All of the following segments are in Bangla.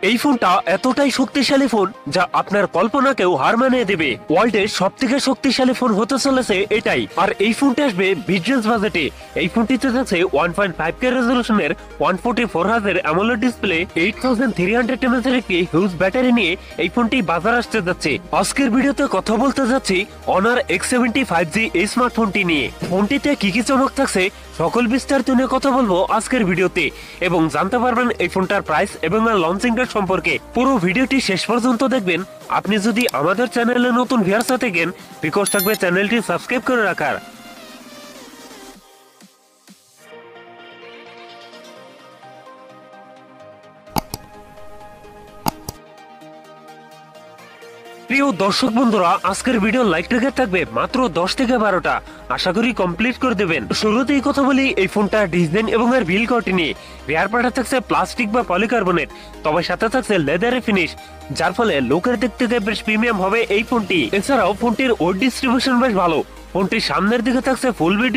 এই ফোনটা এতটাই শক্তিশালী ফোন যা আপনার কল্পনাকেও হার মানিয়ে দেবে। ওয়ার্ল্ডের সবথেকে শক্তিশালী ফোন হতে চলেছে এটাই। আর এই ফোনটি আসবে বিজনেস বাজেটে। এই ফোনটিতে থাকছে 1.5K রেজলিউশনের 144Hz AMOLED display, 8300 mAh এর একটি হিউজ ব্যাটারি নিয়ে এই ফোনটি বাজার আসতে যাচ্ছে। আজকের ভিডিওতে কথা বলতে যাচ্ছি অনার X70 5G এই স্মার্টফোনটি নিয়ে। ফোনটিতে কি কি চমক থাকছে সকল বিস্তারিত নিয়ে কথা বলবো আজকের ভিডিওতে, এবং জানতে পারবেন এই ফোনটার প্রাইস এবং লঞ্চিং ডেট সম্পর্কে। পুরো ভিডিওটি শেষ পর্যন্ত দেখবেন। আপনি যদি আমাদের চ্যানেলে নতুন ভিউয়ার্স হতে গেন, রিকোয়েস্ট থাকবে চ্যানেলটি সাবস্ক্রাইব করে রাখার। প্রিয় দর্শক বন্ধুরা, আজকের ভিডিও লাইক রেখে থাকবে মাত্র 10 থেকে 12টা। আশা করি কমপ্লিট করে দেবেন। শুরুতেই কথা বলি এই ফোনটা ডিজাইন এবং এর বিল কোয়ালিটি নিয়ে। রিয়ার পার্টে থাকছে প্লাস্টিক বা পলিকার্বনেট, তবে সাথে থাকছে লেদারে ফিনিশ, যার ফলে লোকের দিক থেকে বেশ প্রিমিয়াম হবে এই ফোনটি। এছাড়াও ফোনটির ওয়েট ডিস্ট্রিবিউশন বেশ ভালো। ফোনটির সামনের দিকে থাকছে ফুল বি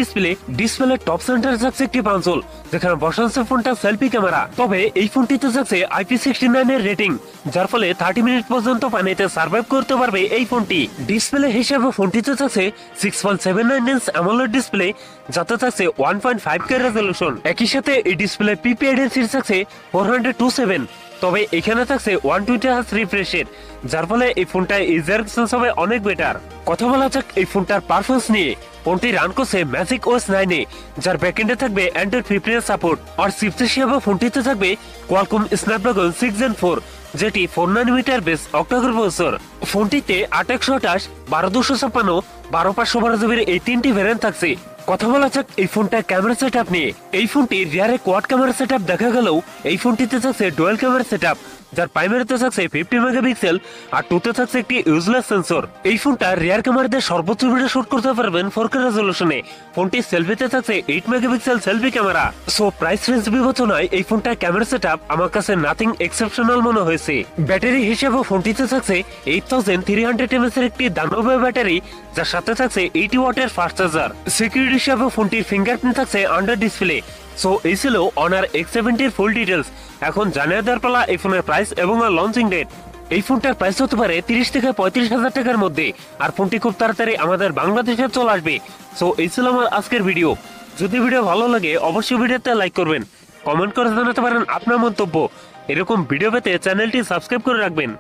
ডিসপ্লে টপ সেন্টারে থাকছে একটি পাঞ্চল, যেখানে বসাচ্ছে ফোনটা সেলফি ক্যামেরা। তবে এই ফোনটিতে থাকছে IP69 এর রেটিং, যার ফলে 30 মিনিট পর্যন্ত পানিতে সার্ভাইভ করতে পারবে এই ফোনটি। ডিসপ্লে হিসেবে ফোনটিতে থাকছে 6.79 ইঞ্চ অ্যামোলেড ডিসপ্লে, যাতে থাকছে 1.5K রেজলিউশন। একই সাথে এই ডিসপ্লে পিপিআই ডেনসিটি থাকছে 427, তবে এখানে থাকছে 120Hz রিফ্রেশের, যার ফলে এই ফোনটা ইউজার এক্সপিরিয়েন্স হবে অনেক বেটার। কথা বলা যাক এই ফোনটার পারফরমেন্স নিয়ে। ফোনটি রান করছে ম্যাজিক OS 9 এ, যার ব্যাকএন্ডে থাকবে অ্যান্ড্রয়েড 15 সাপোর্ট। আর চিপসেট হিসেবে ফোনটিতে থাকবে কোয়ালকম স্ন্যাপড্রাগন 6 Gen 4, যেটি 4 nm বেস অক্টাকোর প্রসেসর। ফোনটিতে 8/128, 12/256, 12/512 GB এই তিনটি ভ্যারিয়েন্ট থাকছে। কথা বলা যাক এই ফোনটার ক্যামেরা সেটআপ নিয়ে। এই ফোনটি রিয়ারে কোয়াড ক্যামেরা সেটআপ দেখা গেলেও এই ফোনটিতে থাকছে ডুয়াল ক্যামেরা সেটআপ, যার প্রাইমারিতে থাকছে 50 মেগাপিক্সেল আর টুতে থাকছে একটি ইউজলেস সেন্সর। এই ফোনটা রিয়ার ক্যামেরা দিয়ে সর্বোচ্চ ভিডিও শুট করতে পারবেন 4K রেজলিউশনে। ফোনটি সেলফিতে থাকছে 8 megapixel selfie camera. So price range বিবেচনায় এই ফোনটার ক্যামেরা সেটআপ আমার কাছে নাথিং এক্সেপশনাল মনে হয়েছে। ব্যাটারি হিসেবে ফোনটিতে থাকছে 8300 mAh এর একটি দানব ব্যাটারি, যার সাথে থাকছে 80 ওয়াটের ফাস্ট চার্জার। সিকিউরিটি হিসেবে ফোনটির ফিঙ্গারপ্রিন্ট থাকছে আন্ডার ডিসপ্লে। সো এই ছিল অনার X70 এর ফুল ডিটেলস। এখন জানিয়ে দেওয়ার পালা এই ফোনের প্রাইস এবং লঞ্চিং ডেট। এই ফোনটার প্রাইস হতে পারে 30 থেকে 35,000 টাকার মধ্যে, আর ফোনটি খুব তাড়াতাড়ি আমাদের বাংলাদেশে চলে আসবে। সো এই ছিল আমার আজকের ভিডিও। যদি ভিডিও ভালো লাগে অবশ্যই ভিডিওতে লাইক করবেন, কমেন্ট করে জানাতে পারেন আপনার মন্তব্য। এরকম ভিডিও পেতে চ্যানেলটি সাবস্ক্রাইব করে রাখবেন।